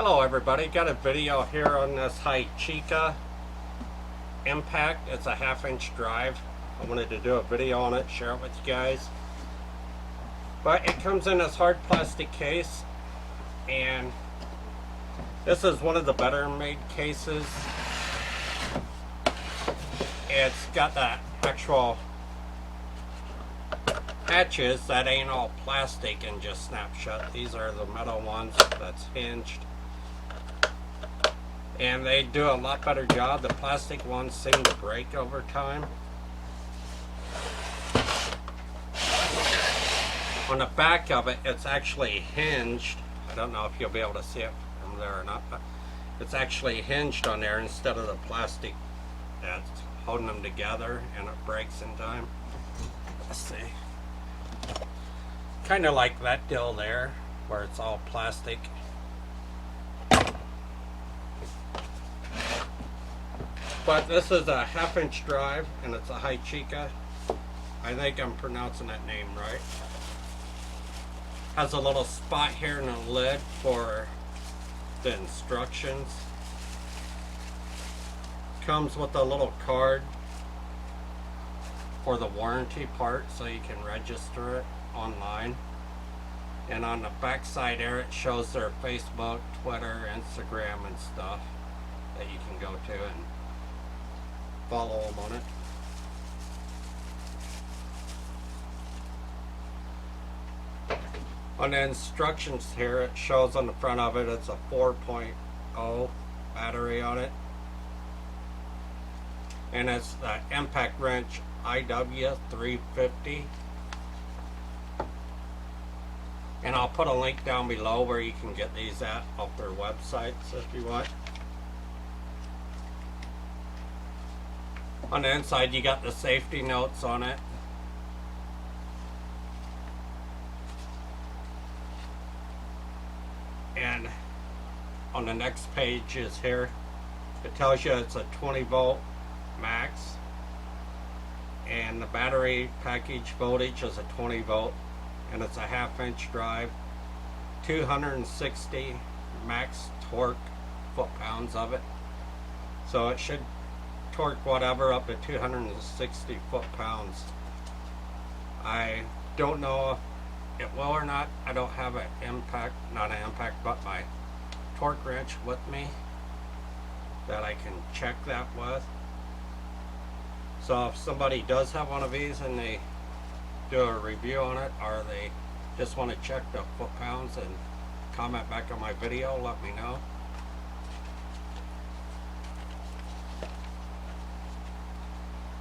Hello everybody, got a video here on this Hychika impact. It's a 1/2 inch drive. I wanted to do a video on it, share it with you guys. But it comes in this hard plastic case, and this is one of the better made cases. It's got the actual hatches that ain't all plastic and just snap shut. These are the metal ones that's hinged. And they do a lot better job. The plastic ones seem to break over time. On the back of it, it's actually hinged. I don't know if you'll be able to see it from there or not, but it's actually hinged on there instead of the plastic that's holding them together, and it breaks in time. Let's see. Kind of like that deal there, where it's all plastic. But this is a 1/2 inch drive, and it's a Hychika. I think I'm pronouncing that name right. Has a little spot here in the lid for the instructions. Comes with a little card for the warranty part, so you can register it online. And on the back side there, it shows their Facebook, Twitter, Instagram, and stuff that you can go to and follow them on it. On the instructions here, it shows on the front of it, it's a 4.0 battery on it. And it's the impact wrench IW350. And I'll put a link down below where you can get these at off their websites if you want. On the inside, you got the safety notes on it. And on the next page is here. It tells you it's a 20-volt max. And the battery package voltage is a 20 volt. And it's a 1/2 inch drive. 260 max torque foot-pounds of it. So it should torque whatever up to 260 foot-pounds. I don't know if it will or not. I don't have an impact, not an impact, but my torque wrench with me that I can check that with. So if somebody does have one of these and they do a review on it, or they just want to check the foot-pounds and comment back on my video, let me know.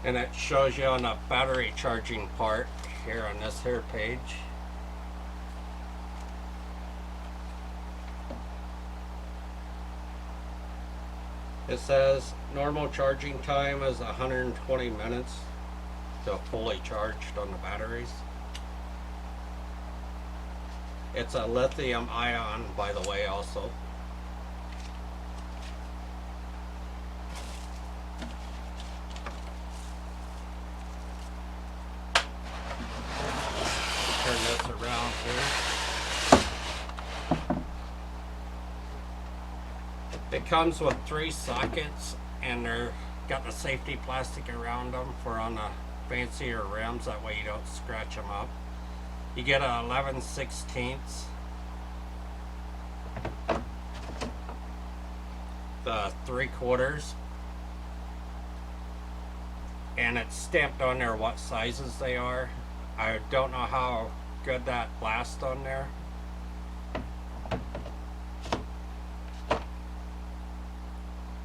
And it shows you on the battery charging part here on this here page. It says normal charging time is 120 minutes to fully charged on the batteries. It's a lithium ion, by the way, also. Turn this around here. It comes with 3 sockets, and they're got the safety plastic around them for on the fancier rims, that way you don't scratch them up. You get a 11/16, the 3/4, and it's stamped on there what sizes they are. I don't know how good that lasts on there.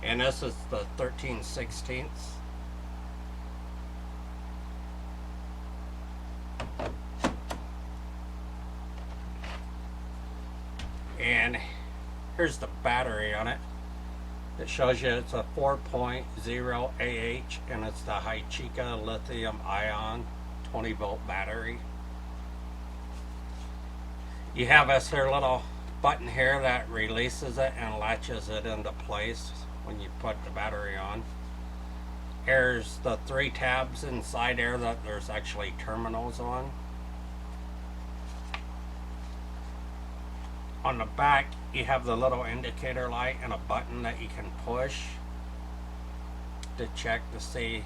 And this is the 13/16. And here's the battery on it. It shows you it's a 4.0 AH, and it's the Hychika lithium ion 20 volt battery. You have this here little button here that releases it and latches it into place when you put the battery on. Here's the 3 tabs inside there that there's actually terminals on. On the back, you have the little indicator light and a button that you can push to check to see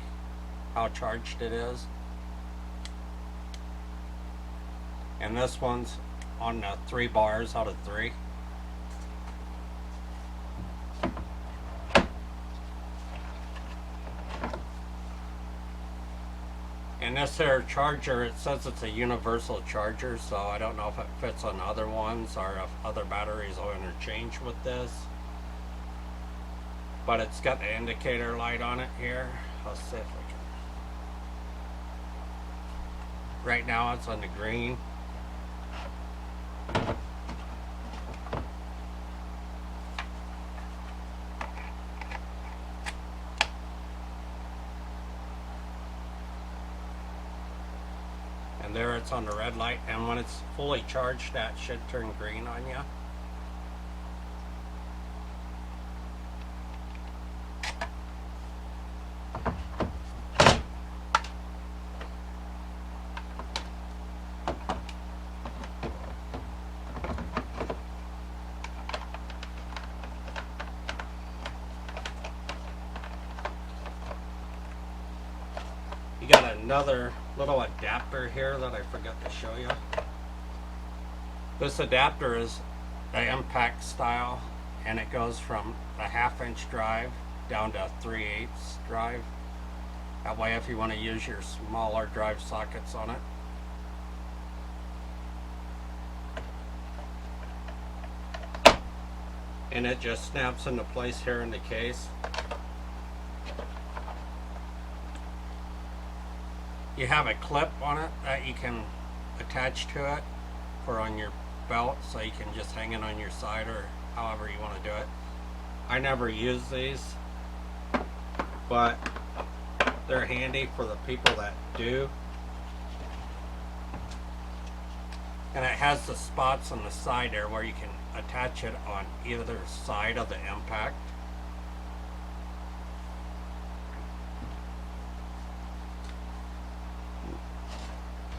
how charged it is. And this one's on the 3 bars out of 3. And this here charger, it says it's a universal charger, so I don't know if it fits on other ones or if other batteries will interchange with this. But it's got the indicator light on it here. Let's see if we can. Right now it's on the green. And there it's on the red light, and when it's fully charged, that should turn green on you. You got another little adapter here that I forgot to show you. This adapter is the impact style, and it goes from a 1/2-inch drive down to a 3/8 drive. That way if you want to use your smaller drive sockets on it. And it just snaps into place here in the case. You have a clip on it that you can attach to it for on your belt, so you can just hang it on your side or however you want to do it. I never use these, but they're handy for the people that do. And it has the spots on the side there where you can attach it on either side of the impact.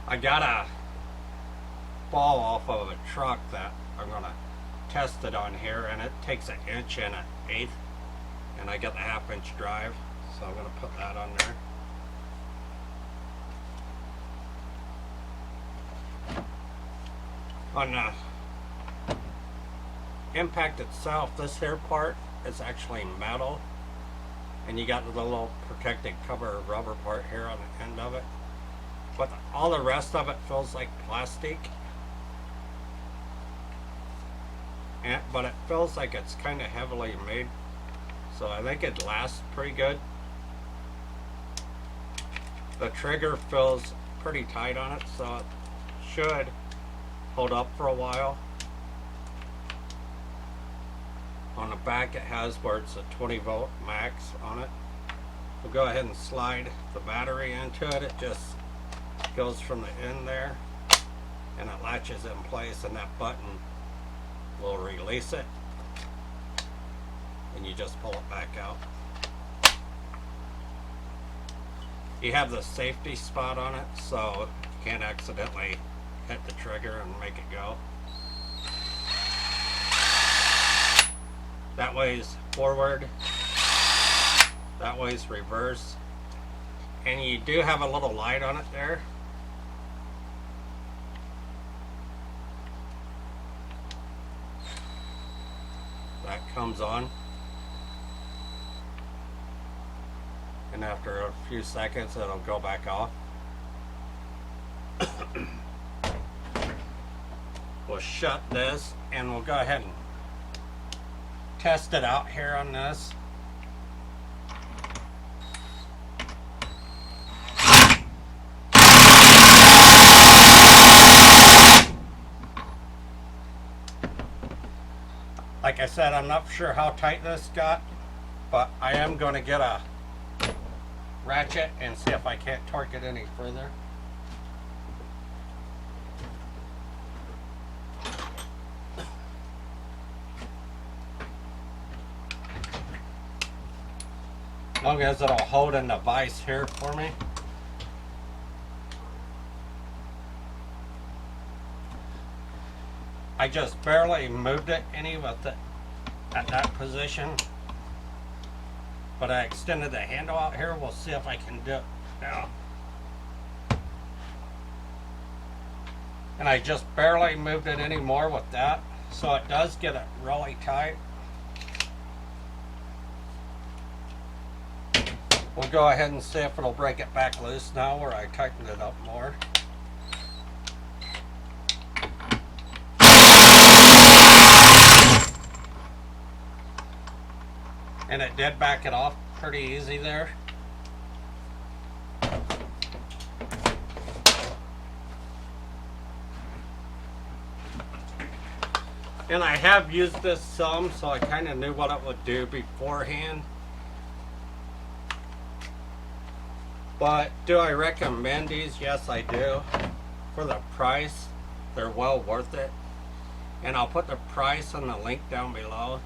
I got a ball off of a truck that I'm going to test it on here, and it takes 1 inch and 1/8, and I got the 1/2-inch drive, so I'm going to put that on there. On the impact itself, this here part is actually metal, and you got the little protected cover rubber part here on the end of it. But all the rest of it feels like plastic. But it feels like it's kind of heavily made. So I think it lasts pretty good. The trigger feels pretty tight on it, so it should hold up for a while. On the back it has where it's a 20-volt max on it. We'll go ahead and slide the battery into it. It just goes from the end there, and it latches in place, and that button will release it, and you just pull it back out. You have the safety spot on it, so you can't accidentally hit the trigger and make it go. That way's forward, that way's reverse, and you do have a little light on it there. That comes on, and after a few seconds it'll go back off. We'll shut this, and we'll go ahead and test it out here on this. Like I said, I'm not sure how tight this got, but I am going to get a ratchet and see if I can't torque it any further. As long as it'll hold in the vise here for me. I just barely moved it any with it at that position. But I extended the handle out here. We'll see if I can do it now. And I just barely moved it anymore with that. So it does get it really tight. We'll go ahead and see if it'll break it back loose now where I tightened it up more. And it did back it off pretty easy there. And I have used this some, so I kind of knew what it would do beforehand. But do I recommend these? Yes, I do. For the price, they're well worth it. And I'll put the price and the link down below,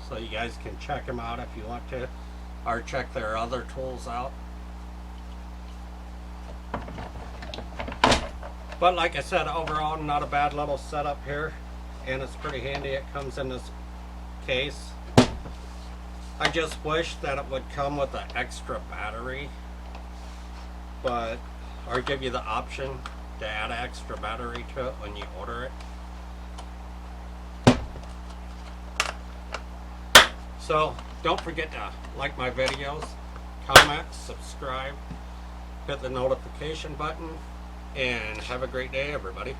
so you guys can check them out if you want to, or check their other tools out. But like I said, overall not a bad little setup here, and it's pretty handy. It comes in this case. I just wish that it would come with an extra battery, but or give you the option to add an extra battery to it when you order it. So don't forget to like my videos, comment, subscribe, hit the notification button, and have a great day, everybody.